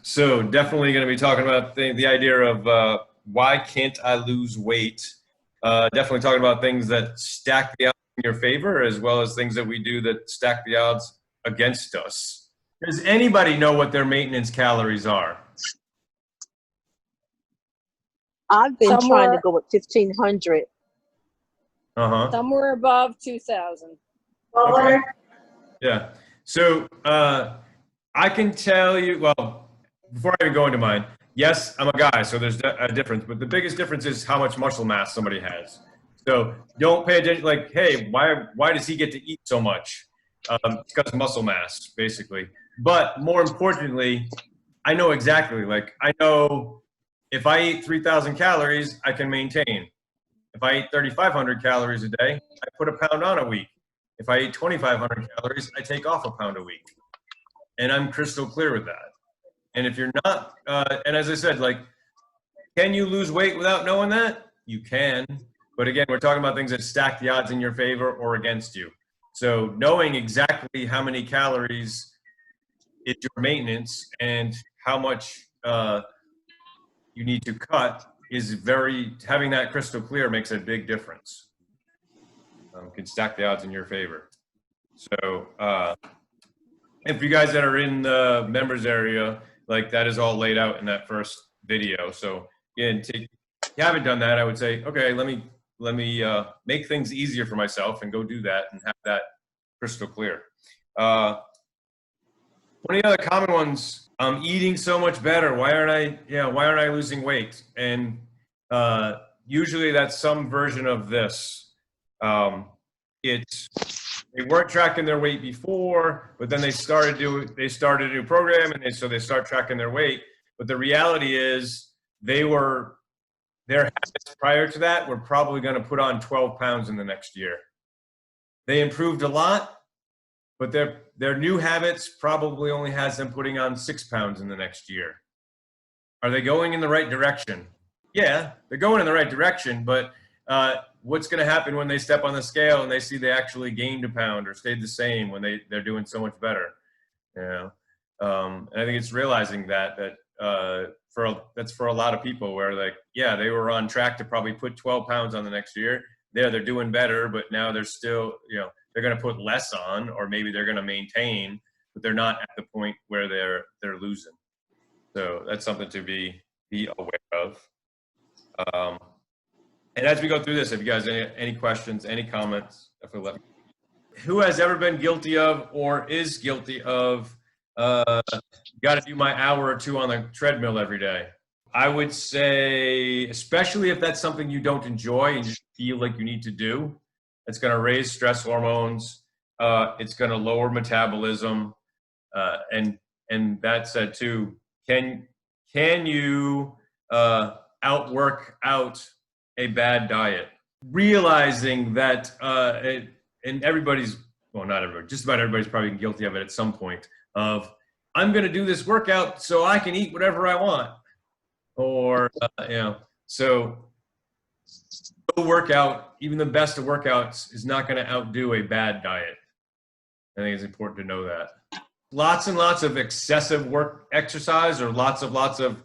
So definitely going to be talking about the idea of why can't I lose weight? Definitely talking about things that stack the odds in your favor, as well as things that we do that stack the odds against us. Does anybody know what their maintenance calories are? I've been trying to Somewhere, go with 1,500. somewhere above 2,000. Okay. Yeah. So I can tell you, well, before I even go into mine, yes, I'm a guy, so there's a difference. But the biggest difference is how much muscle mass somebody has. So don't pay attention, like, hey, why does he get to eat so much? It's because of muscle mass, basically. But more importantly, I know exactly, like, I know if I eat 3,000 calories, I can maintain. If I eat 3,500 calories a day, I put a pound on a week. If I eat 2,500 calories, I take off a pound a week. And I'm crystal clear with that. And if you're not, and as I said, like, can you lose weight without knowing that? You can. But again, we're talking about things that stack the odds in your favor or against you. So knowing exactly how many calories is your maintenance and how much you need to cut is having that crystal clear makes a big difference. Can stack the odds in your favor. So if you guys that are in the members area, like, that is all laid out in that first video. So again, if you haven't done that, I would say, okay, let me make things easier for myself and go do that and have that crystal clear. One of the other common ones, I'm eating so much better. Why aren't I losing weight? And usually that's some version of this. They weren't tracking their weight before, but then they started a new program, and so they start tracking their weight. But the reality is their habits prior to that were probably going to put on 12 pounds in the next year. They improved a lot, but their new habits probably only has them putting on 6 pounds in the next year. Are they going in the right direction? Yeah, they're going in the right direction, but what's going to happen when they step on the scale and they see they actually gained a pound or stayed the same when they're doing so much better? You know, and I think it's realizing that's for a lot of people where, like, yeah, they were on track to probably put 12 pounds on the next year. They're doing better, but now they're still, they're going to put less on, or maybe they're going to maintain, but they're not at the point where they're losing. So that's something to be aware of. And as we go through this, if you guys any questions, any comments, definitely let me know. Who has ever been guilty of or is guilty of got to do my hour or two on the treadmill every day? I would say, especially if that's something you don't enjoy and you feel like you need to do, it's going to raise stress hormones. It's going to lower metabolism. And that said too, can you outwork out a bad diet? Realizing that, and not everybody, just about everybody's probably guilty of it at some point, of, I'm going to do this workout so I can eat whatever I want. Or, so no workout, even the best of workouts, is not going to outdo a bad diet. I think it's important to know that. Lots and lots of excessive exercise or lots of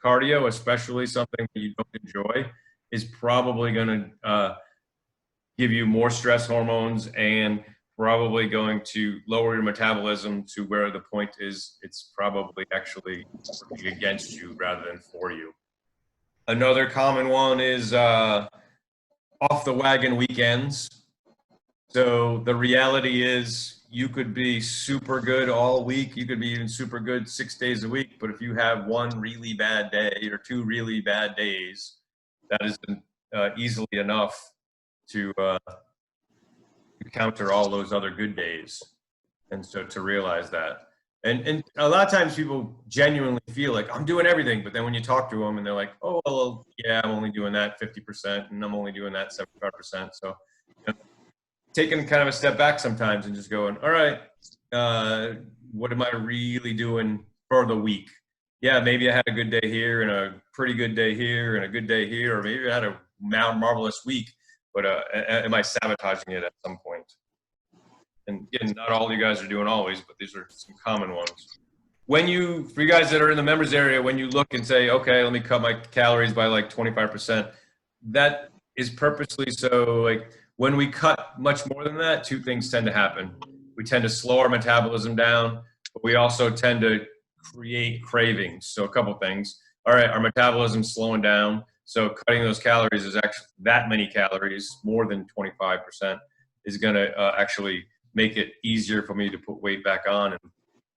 cardio, especially something that you don't enjoy, is probably going to give you more stress hormones and probably going to lower your metabolism to where the point is it's probably actually working against you rather than for you. Another common one is off the wagon weekends. So the reality is you could be super good all week. You could be even super good 6 days a week. But if you have one really bad day or 2 really bad days, that is easily enough to counter all those other good days. And so to realize that. And a lot of times people genuinely feel like, I'm doing everything. But then when you talk to them and they're like, oh, well, yeah, I'm only doing that 50% and I'm only doing that 75%. So taking kind of a step back sometimes and just going, all right, what am I really doing for the week? Yeah, maybe I had a good day here and a pretty good day here and a good day here, or maybe I had a marvelous week, but am I sabotaging it at some point? And again, not all you guys are doing always, but these are some common ones. when you, for you guys that are in the members area, when you look and say, okay, let me cut my calories by like 25%, that is purposely so. Like when we cut much more than that, two things tend to happen. We tend to slow our metabolism down, but we also tend to create cravings. So a couple things. All right, our metabolism's slowing down. So cutting those calories is actually that many calories, more than 25%, is going to actually make it easier for me to put weight back on and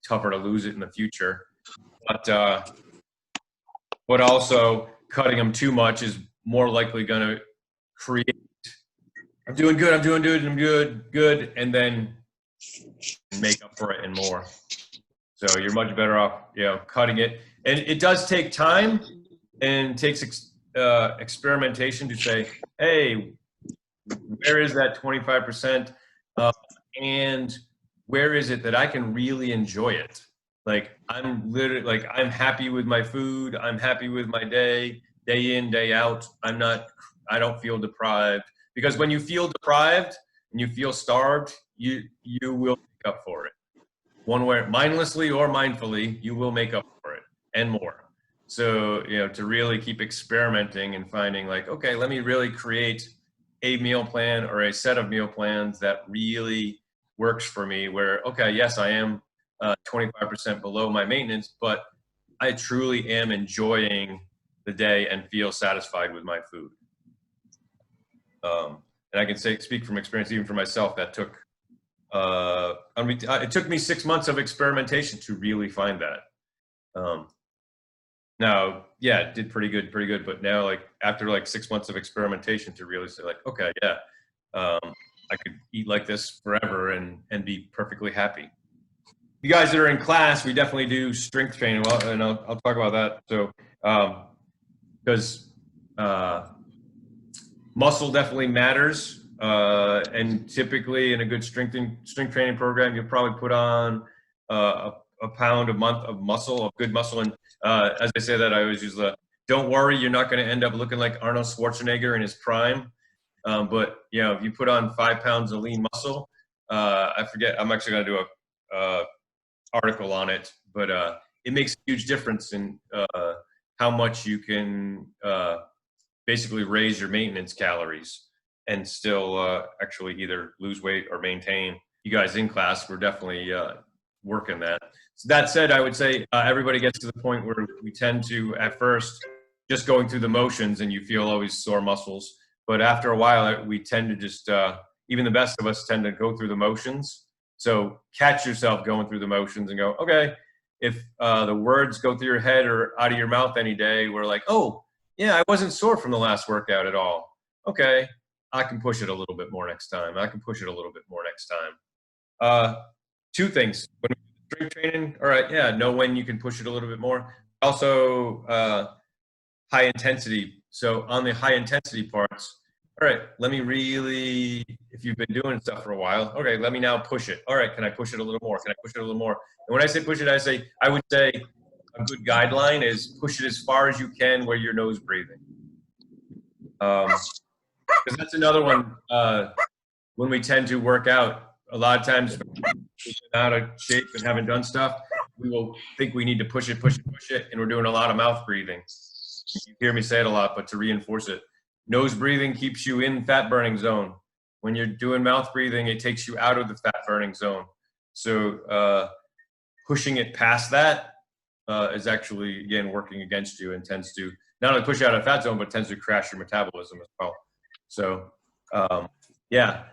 tougher to lose it in the future. But also cutting them too much is more likely going to create, I'm doing good, I'm doing good, I'm good, and then make up for it and more. So you're much better off, cutting it. And it does take time and takes experimentation to say, hey, where is that 25%? And where is it that I can really enjoy it? Like I'm literally, like I'm happy with my food. I'm happy with my day in, day out. I don't feel deprived, because when you feel deprived and you feel starved, you will make up for it. One way, mindlessly or mindfully, you will make up for it and more. So, to really keep experimenting and finding like, okay, let me really create a meal plan or a set of meal plans that really works for me, where, okay, yes, I am 25% below my maintenance, but I truly am enjoying the day and feel satisfied with my food. And I can speak from experience, even for myself, that took, it took me 6 months of experimentation to really find that. Now, yeah, it did pretty good. But now, like after like 6 months of experimentation, to really say like, okay, yeah, I could eat like this forever and be perfectly happy. You guys that are in class, we definitely do strength training. Well, and I'll talk about that. So, because muscle definitely matters, and typically in a good strength training program, you'll probably put on a pound a month of muscle, of good muscle. And as I say that, I always use don't worry, you're not going to end up looking like Arnold Schwarzenegger in his prime. But if you put on 5 pounds of lean muscle, I forget, I'm actually going to do a article on it, but it makes a huge difference in how much you can basically raise your maintenance calories and still actually either lose weight or maintain. You guys in class, we're definitely working that. So that said, I would say everybody gets to the point where we tend to, at first, just going through the motions and you feel always sore muscles. But after a while, we tend to just, even the best of us tend to go through the motions. So catch yourself going through the motions and go, okay, if the words go through your head or out of your mouth any day, we're like, oh, yeah, I wasn't sore from the last workout at all. Okay, I can push it a little bit more next time. I can push it a little bit more next time. Two things. When strength training, all right, yeah, know when you can push it a little bit more. Also, high intensity. So on the high intensity parts, all right, let me really, if you've been doing stuff for a while, okay, let me now push it. All right, can I push it a little more? Can I push it a little more? And when I say push it, I would say a good guideline is push it as far as you can where you're nose breathing. Because that's another one, when we tend to work out, a lot of times out of shape and haven't done stuff, we will think we need to push it, and we're doing a lot of mouth breathing. You hear me say it a lot, but to reinforce it, nose breathing keeps you in fat burning zone. When you're doing mouth breathing, it takes you out of the fat burning zone. So pushing it past that is actually, again, working against you and tends to not only push you out of fat zone, but tends to crash your metabolism as well. So yeah,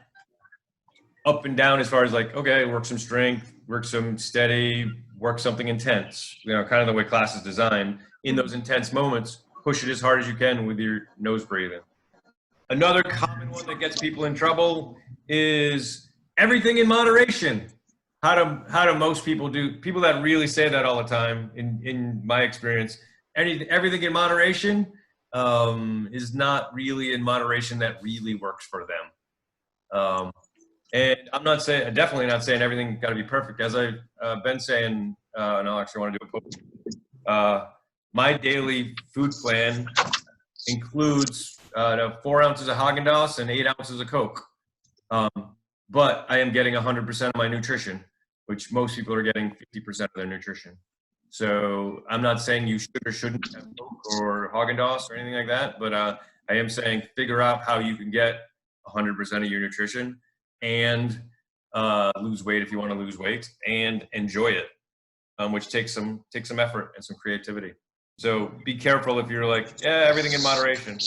up and down as far as like, okay, work some strength, work some steady, work something intense, kind of the way class is designed. In those intense moments, push it as hard as you can with your nose breathing. Another common one that gets people in trouble is everything in moderation. How do most people do? People that really say that all the time, in my experience, everything in moderation is not really in moderation that really works for them. And I'm definitely not saying everything got to be perfect. As I've been saying, and I actually want to do a post. My daily food plan includes 4 ounces of Haagen-Dazs and 8 ounces of Coke. But I am getting 100% of my nutrition, which most people are getting 50% of their nutrition. So I'm not saying you should or shouldn't have Coke or Haagen-Dazs or anything like that, but I am saying figure out how you can get 100% of your nutrition and lose weight if you want to lose weight and enjoy it, which takes some effort and some creativity. So be careful if you're like, yeah, everything in moderation.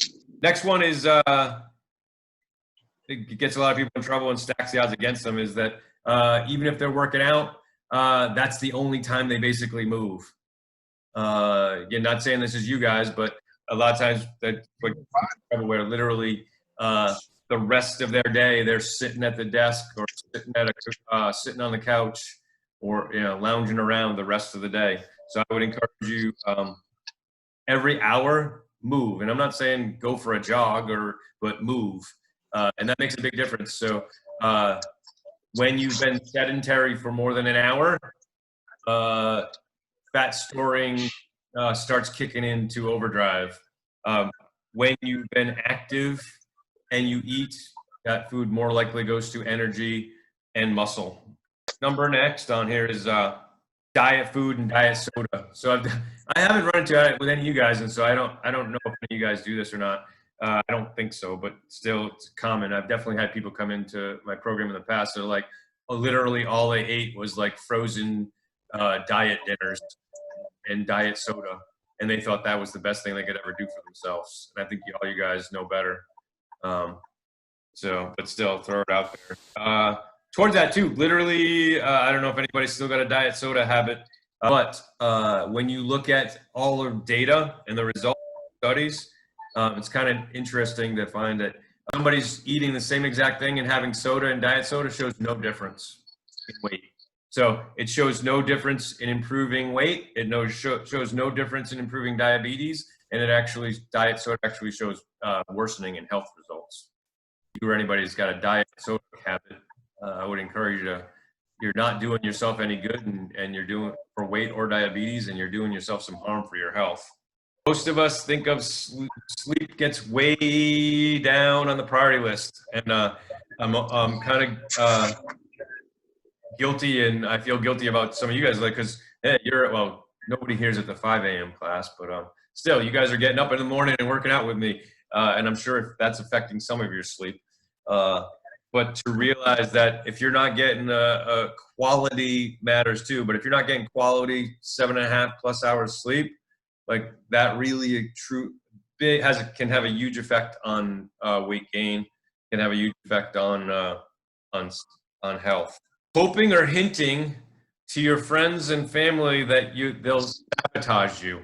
Next one is, it gets a lot of people in trouble and stacks the odds against them, is that even if they're working out, that's the only time they basically move. Again, not saying this is you guys, but a lot of times that where literally the rest of their day they're sitting at the desk or sitting on the couch or lounging around the rest of the day. So I would encourage you every hour move, and I'm not saying go for a jog but move, and that makes a big difference. So when you've been sedentary for more than an hour, fat storing starts kicking into overdrive. When you've been active and you eat, that food more likely goes to energy and muscle. Number next on here is diet food and diet soda. So I haven't run into it with any of you guys, and so I don't know if any of you guys do this or not. I don't think so, but still it's common. I've definitely had people come into my program in the past. They're like, literally all they ate was like frozen diet dinners and diet soda, and they thought that was the best thing they could ever do for themselves. And I think all you guys know better. But still, throw it out there. Towards that too, literally, I don't know if anybody's still got a diet soda habit, but when you look at all the data and the results of studies, it's kind of interesting to find that somebody's eating the same exact thing and having soda, and diet soda shows no difference in weight. So it shows no difference in improving weight. It shows no difference in improving diabetes, and diet soda actually shows worsening in health results. If you or anybody who's got a diet soda habit, I would encourage you you're not doing yourself any good, and you're doing for weight or diabetes, and you're doing yourself some harm for your health. Most of us think of sleep gets way down on the priority list, and I'm kind of guilty, and I feel guilty about some of you guys, like, because nobody here's at the 5 a.m. class, but still, you guys are getting up in the morning and working out with me, and I'm sure if that's affecting some of your sleep. But to realize that if you're not getting a quality matters too, but if you're not getting quality 7.5+ hours sleep, like that really can have a huge effect on weight gain, can have a huge effect on health. Hoping or hinting to your friends and family that they'll sabotage you.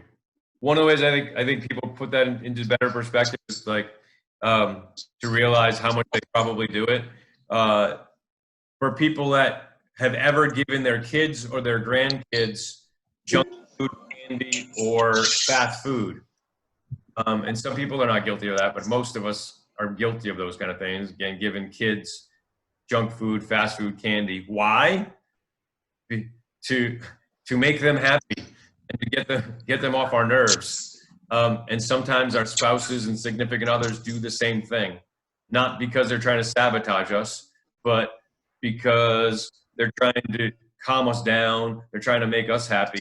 One of the ways I think people put that into better perspective is like to realize how much they probably do it. For people that have ever given their kids or their grandkids junk food, candy, or fast food, and some people are not guilty of that, but most of us are guilty of those kind of things. Again, giving kids junk food, fast food, candy. Why? To make them happy and to get them off our nerves. And sometimes our spouses and significant others do the same thing, not because they're trying to sabotage us, but because they're trying to calm us down. They're trying to make us happy.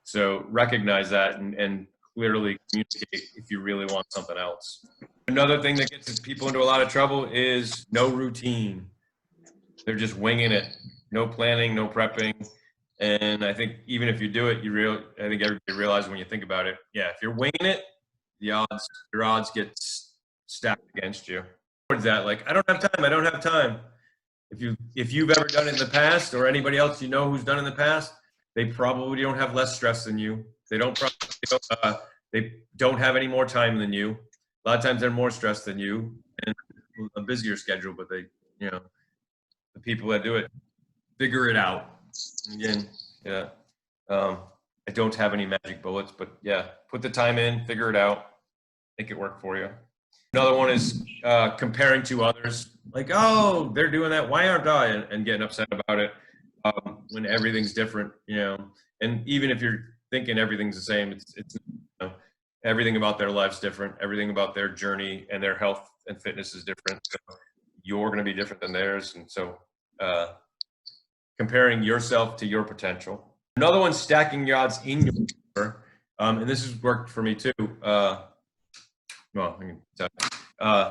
So recognize that and clearly communicate if you really want something else. Another thing that gets people into a lot of trouble is no routine. They're just winging it. No planning, no prepping. And I think even if you do it, I think everybody realizes when you think about it, yeah, if you're winging it, your odds get stacked against you. Towards that, like, I don't have time. If you've ever done it in the past, or anybody else you know who's done it in the past, they probably don't have less stress than you. They don't have any more time than you. A lot of times they're more stressed than you and a busier schedule, but the people that do it figure it out. Again, yeah. I don't have any magic bullets, but yeah, put the time in, figure it out, make it work for you. Another one is comparing to others. Like, oh, they're doing that. Why aren't I? And getting upset about it when everything's different, And even if you're thinking everything's the same, it's everything about their life's different. Everything about their journey and their health and fitness is different. So you're going to be different than theirs. And so comparing yourself to your potential. Another one, stacking your odds in your favor. And this has worked for me too. Well, I can tell you.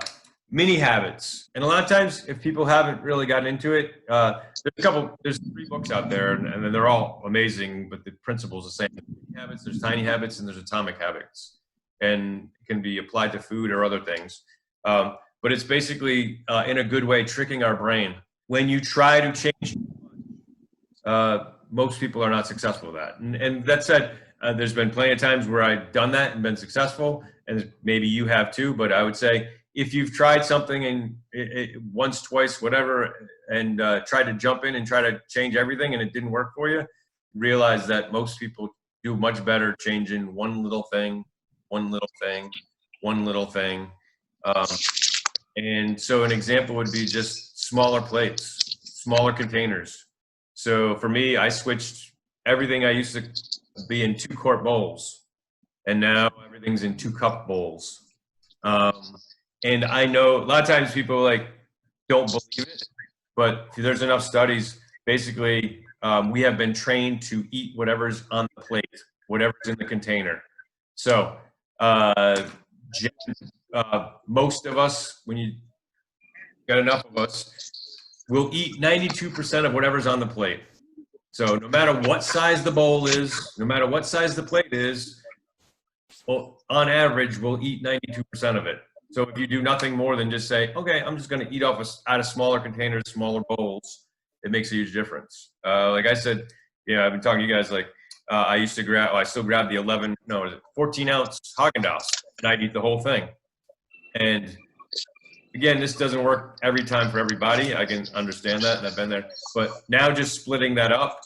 Mini habits. And a lot of times, if people haven't really gotten into it, there's 3 books out there, and they're all amazing, but the principle's the same. Mini habits, there's tiny habits, and there's atomic habits. And it can be applied to food or other things. But it's basically, in a good way, tricking our brain. When you try to change, most people are not successful with that. And that said, there's been plenty of times where I've done that and been successful, and maybe you have too, but I would say if you've tried something and once, twice, whatever, and tried to jump in and try to change everything and it didn't work for you, realize that most people do much better changing one little thing, one little thing, one little thing. And so an example would be just smaller plates, smaller containers. So for me, I switched everything. I used to be in 2-quart bowls, and now everything's in 2-cup bowls. And I know a lot of times people don't believe it, but there's enough studies. Basically, we have been trained to eat whatever's on the plate, whatever's in the container. So most of us, when you got enough of us, will eat 92% of whatever's on the plate. So no matter what size the bowl is, no matter what size the plate is, well, on average, we'll eat 92% of it. So if you do nothing more than just say, okay, I'm just going to eat out of smaller containers, smaller bowls, it makes a huge difference. Like I said, I've been talking to you guys, I still grab the 14-ounce Haagen-Dazs, and I'd eat the whole thing. And again, this doesn't work every time for everybody. I can understand that, and I've been there. But now just splitting that up,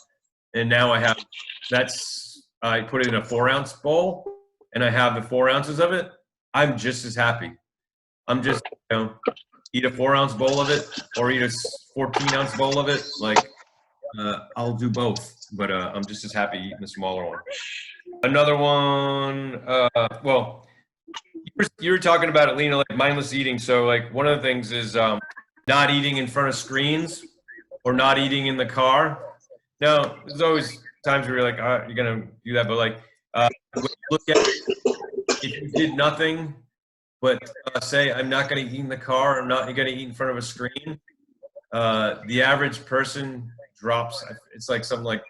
and now I put it in a 4-ounce bowl, and I have the 4 ounces of it. I'm just as happy. I'm just, eat a 4-ounce bowl of it or eat a 14-ounce bowl of it. I'll do both, but I'm just as happy eating the smaller one. Another one, you were talking about it, Lena, mindless eating. So one of the things is not eating in front of screens or not eating in the car. Now, there's always times where you're you're going to do that, but when you look at if you did nothing but say, I'm not going to eat in the car, I'm not going to eat in front of a screen, the average person drops, it's something like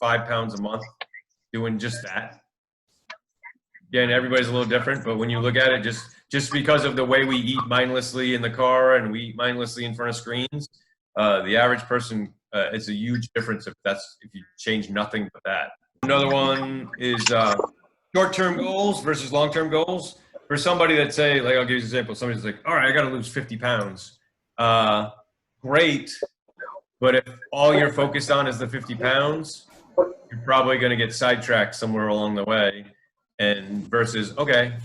5 pounds a month doing just that. Again, everybody's a little different, but when you look at it, just because of the way we eat mindlessly in the car and we eat mindlessly in front of screens, the average person, it's a huge difference if you change nothing but that. Another one is short-term goals versus long-term goals. For somebody that say, I'll give you an example. Somebody's all right, I got to lose 50 pounds. Great, but if all you're focused on is the 50 pounds, you're probably going to get sidetracked somewhere along the way. And versus, okay,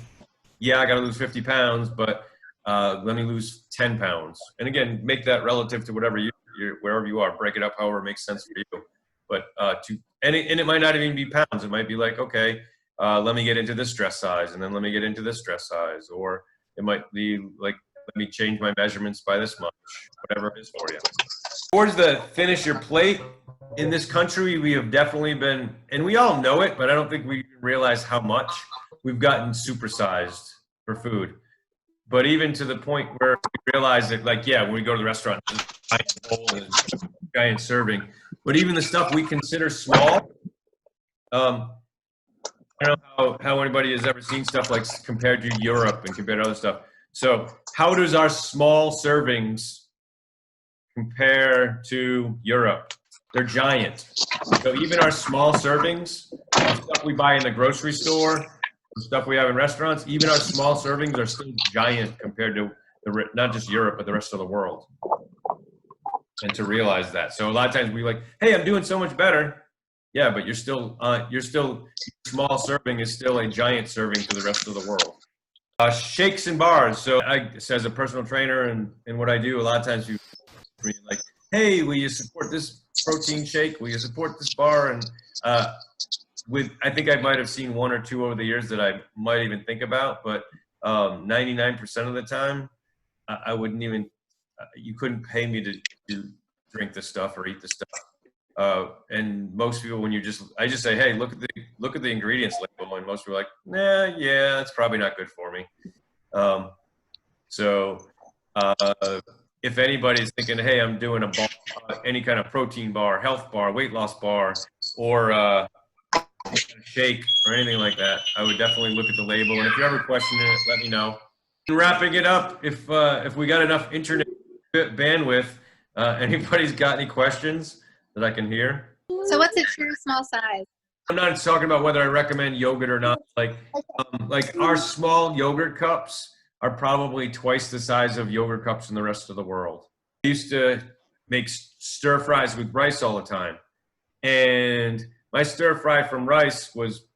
yeah, I got to lose 50 pounds, but let me lose 10 pounds. And again, make that relative to whatever wherever you are. Break it up however it makes sense for you. But and it might not even be pounds. It might be okay, let me get into this dress size, and then let me get into this dress size. Or it might be let me change my measurements by this much, whatever it is for you. Towards the finish your plate, in this country, we have definitely been, and we all know it, but I don't think we realize how much we've gotten supersized for food. But even to the point where we realize that, when we go to the restaurant, giant bowl and giant serving. But even the stuff we consider small, I don't know how anybody has ever seen stuff compared to Europe and compared to other stuff. So how does our small servings compare to Europe? They're giant. So even our small servings, the stuff we buy in the grocery store, the stuff we have in restaurants, even our small servings are still giant compared to not just Europe, but the rest of the world. And to realize that. So a lot of times we hey, I'm doing so much better. Yeah, but you're still small serving is still a giant serving to the rest of the world. Shakes and bars. So as a personal trainer and what I do, a lot of times you hey, will you support this protein shake? Will you support this bar? And I think I might have seen 1 or 2 over the years that I might even think about, but 99% of the time, I wouldn't even, you couldn't pay me to drink this stuff or eat this stuff. And most people, when I just say, hey, look at the ingredients label, and most people are like, nah, yeah, that's probably not good for me. So if anybody's thinking, hey, I'm doing a bar, any kind of protein bar, health bar, weight loss bar, or shake or anything like that, I would definitely look at the label. And if you're ever questioning it, let me know. And wrapping it up, if we got enough internet bandwidth, anybody's got any questions that I can hear? So what's a true small size? I'm not talking about whether I recommend yogurt or not. Like our small yogurt cups are probably twice the size of yogurt cups in the rest of the world. I used to make stir fries with rice all the time. And my stir fry from rice was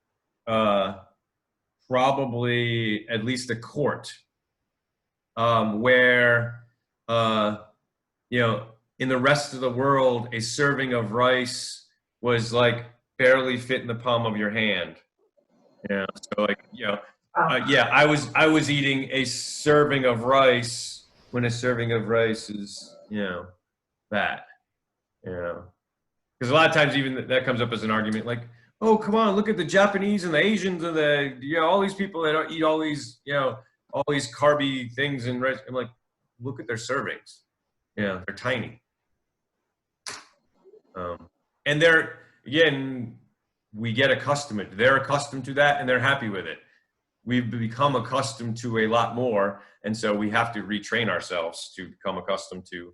probably at least a quart. Where, you know, in the rest of the world, a serving of rice was like barely fit in the palm of your hand. Yeah. So like, you know, yeah, I was eating a serving of rice when a serving of rice is, you know, that, you know, because a lot of times even that comes up as an argument, like, oh, come on, look at the Japanese and the Asians and the, you know, all these people that eat all these, you know, all these carby things and rice. I'm like, look at their servings. Yeah, they're tiny. And they're, again, we get accustomed. They're accustomed to that and they're happy with it. We've become accustomed to a lot more, and so we have to retrain ourselves to become accustomed to.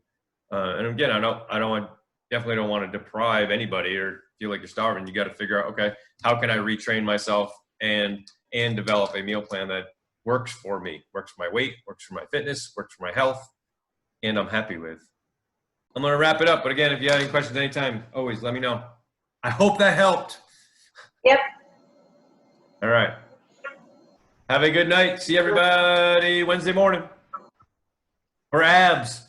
And again, definitely don't want to deprive anybody or feel like you're starving. You got to figure out, okay, how can I retrain myself and develop a meal plan that works for me, works for my weight, works for my fitness, works for my health, and I'm happy with. I'm going to wrap it up. But again, if you have any questions anytime, always let me know. I hope that helped. Yep. All right. Have a good night. See everybody Wednesday morning for abs.